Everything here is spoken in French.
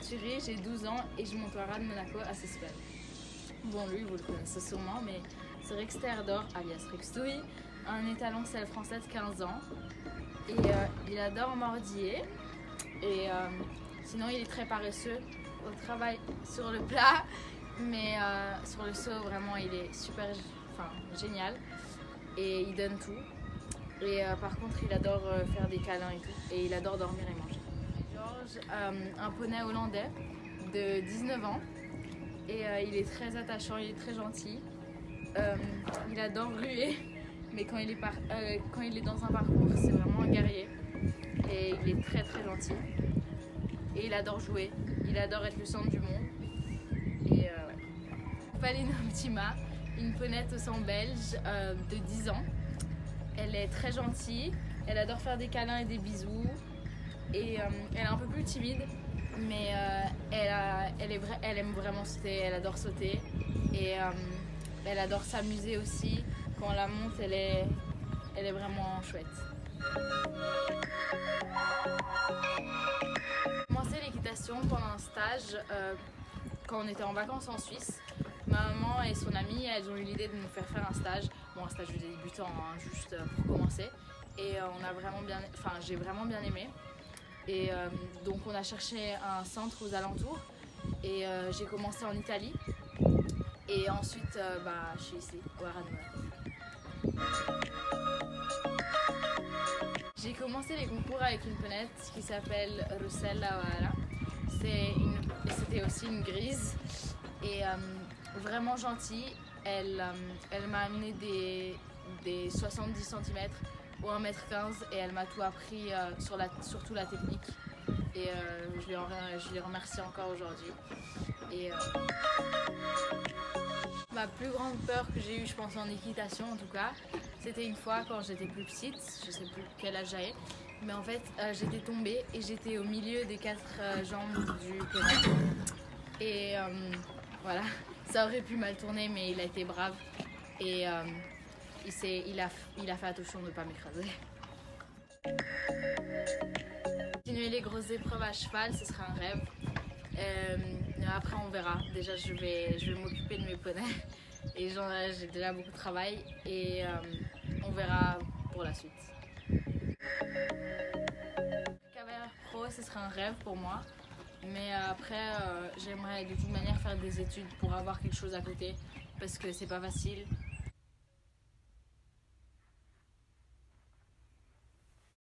Thierry, j'ai 12 ans et je monte au Haras de Monaco à 6 semaines. Bon, lui, vous le connaissez sûrement, mais c'est Rex Théodore, alias Rextouille, un étalon selle français de 15 ans. Et il adore mordiller. Et sinon, il est très paresseux au travail sur le plat, mais sur le seau, vraiment, il est super génial. Et il donne tout. Et par contre, il adore faire des câlins et tout. Et il adore dormir et manger. Georges, un poney hollandais de 19 ans. Et il est très attachant, il est très gentil. Il adore ruer, mais quand il est dans un parcours, c'est vraiment un guerrier. Et il est très très gentil. Et il adore jouer, il adore être le centre du monde. Et Palina Optima, une ponette au sang belge de 10 ans. Elle est très gentille, elle adore faire des câlins et des bisous. Et elle est un peu plus timide, mais elle aime vraiment sauter, elle adore sauter. Et elle adore s'amuser aussi. Quand on la monte, elle est vraiment chouette. J'ai commencé l'équitation pendant un stage quand on était en vacances en Suisse. Ma maman et son amie, elles ont eu l'idée de nous faire un stage. Bon, un stage de débutant, hein, juste pour commencer. Et j'ai vraiment bien aimé. Et donc on a cherché un centre aux alentours. Et j'ai commencé en Italie. Et ensuite, je suis ici, au Haras de Monaco. J'ai commencé les concours avec une ponette qui s'appelle Rossella O'Hara. C'était aussi une grise et vraiment gentille. Elle m'a amené des 70 cm ou 1,15 m et elle m'a tout appris, surtout la technique. Et je lui remercie encore aujourd'hui. Et ma plus grande peur que j'ai eue, je pense, en équitation en tout cas, c'était une fois quand j'étais plus petite, je sais plus quel âge j'avais, mais en fait j'étais tombée et j'étais au milieu des 4 jambes du poney. Et voilà, ça aurait pu mal tourner, mais il a été brave et il a fait attention de ne pas m'écraser. Continuer les grosses épreuves à cheval, ce sera un rêve. Après on verra, déjà je vais m'occuper de mes poneys et j'ai déjà beaucoup de travail et on verra pour la suite. Cavalière pro, ce serait un rêve pour moi, mais après j'aimerais de toute manière faire des études pour avoir quelque chose à côté parce que c'est pas facile